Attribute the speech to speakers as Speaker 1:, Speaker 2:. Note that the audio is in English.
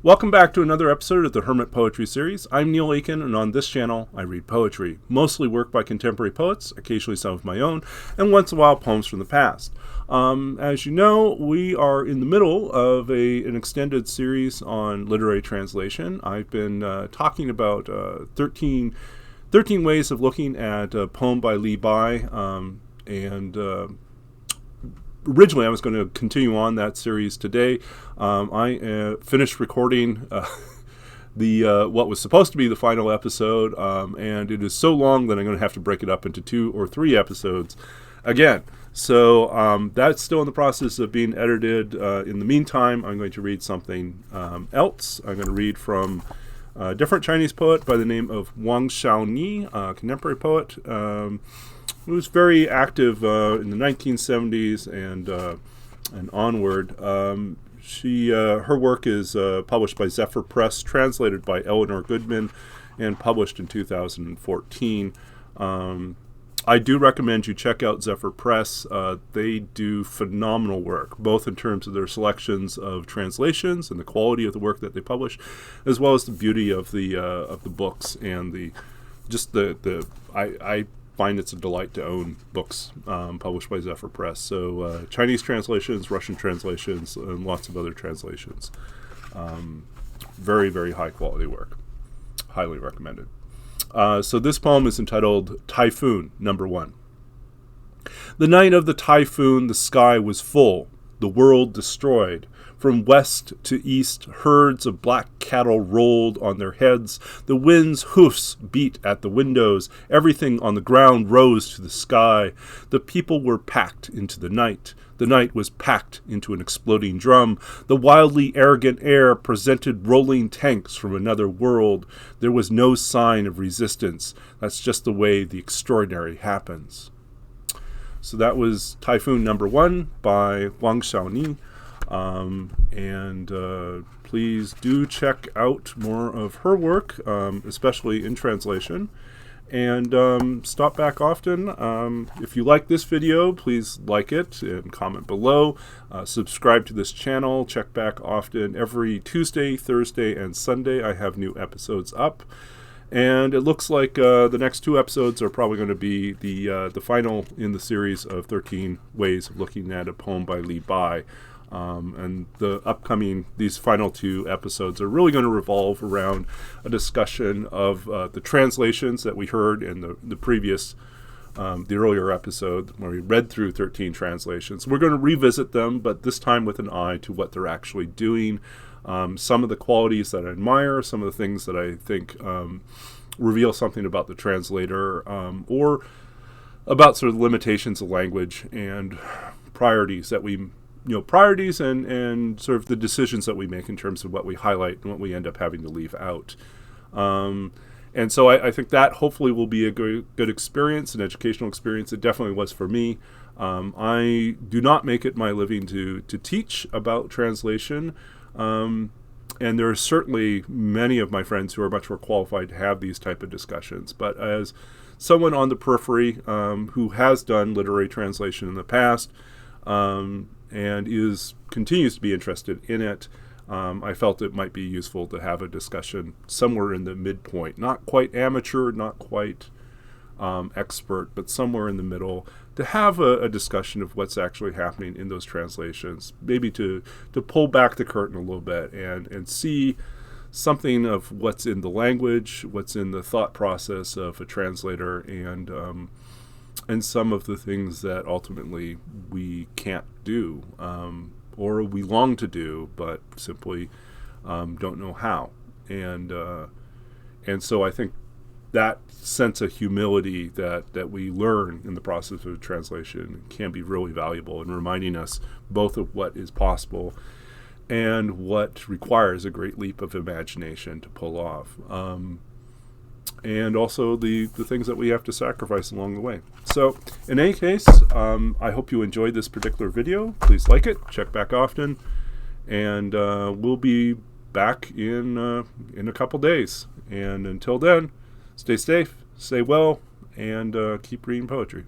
Speaker 1: Welcome back to another episode of the Hermit Poetry Series. I'm Neil Aitken, and on this channel, I read poetry, mostly work by contemporary poets, occasionally some of my own, and once in a while, poems from the past. As you know, we are in the middle of an extended series on literary translation. I've been talking about 13 ways of looking at a poem by Li Bai, originally, I was going to continue on that series today. I finished recording what was supposed to be the final episode, and it is so long that I'm going to have to break it up into 2 or 3 episodes again. So that's still in the process of being edited. In the meantime, I'm going to read something else. I'm going to read from a different Chinese poet by the name of Wang Xiao Ni, a contemporary poet. Who was very active in the 1970s and onward. Her work is published by Zephyr Press, translated by Eleanor Goodman, and published in 2014. I do recommend you check out Zephyr Press. They do phenomenal work, both in terms of their selections of translations and the quality of the work that they publish, as well as the beauty of the books and I find it's a delight to own books published by Zephyr Press. So Chinese translations, Russian translations, and lots of other translations. Very, very high quality work. Highly recommended. So this poem is entitled Typhoon, number 1. The night of the typhoon, the sky was full, the world destroyed. From west to east, herds of black cattle rolled on their heads. The wind's hoofs beat at the windows. Everything on the ground rose to the sky. The people were packed into the night. The night was packed into an exploding drum. The wildly arrogant air presented rolling tanks from another world. There was no sign of resistance. That's just the way the extraordinary happens. So that was Typhoon number 1 by Wang Xiao Ni. Please do check out more of her work, especially in translation, and stop back often. If you like this video, please like it and comment below. Subscribe to this channel. Check back often. Every Tuesday, Thursday, and Sunday I have new episodes up. And it looks like the next 2 episodes are probably going to be the final in the series of 13 ways of looking at a poem by Li Bai. And these final 2 episodes are really going to revolve around a discussion of the translations that we heard in the earlier episode where we read through 13 translations. We're going to revisit them, but this time with an eye to what they're actually doing. Some of the qualities that I admire, some of the things that I think reveal something about the translator, or about sort of limitations of language and priorities and sort of the decisions that we make in terms of what we highlight and what we end up having to leave out. And so I think that hopefully will be a good experience, an educational experience. It definitely was for me. I do not make it my living to teach about translation. And there are certainly many of my friends who are much more qualified to have these type of discussions. But as someone on the periphery who has done literary translation in the past, and continues to be interested in it, I felt it might be useful to have a discussion somewhere in the midpoint, not quite amateur, not quite expert, but somewhere in the middle, to have a discussion of what's actually happening in those translations, maybe to pull back the curtain a little bit and see something of what's in the language, what's in the thought process of a translator, and some of the things that ultimately we can't do, or we long to do, but simply don't know how. And so I think that sense of humility that we learn in the process of translation can be really valuable in reminding us both of what is possible and what requires a great leap of imagination to pull off. And also the things that we have to sacrifice along the way. So in any case, I hope you enjoyed this particular video. Please like it, check back often, and we'll be back in a couple days. And until then, stay safe, stay well, and keep reading poetry.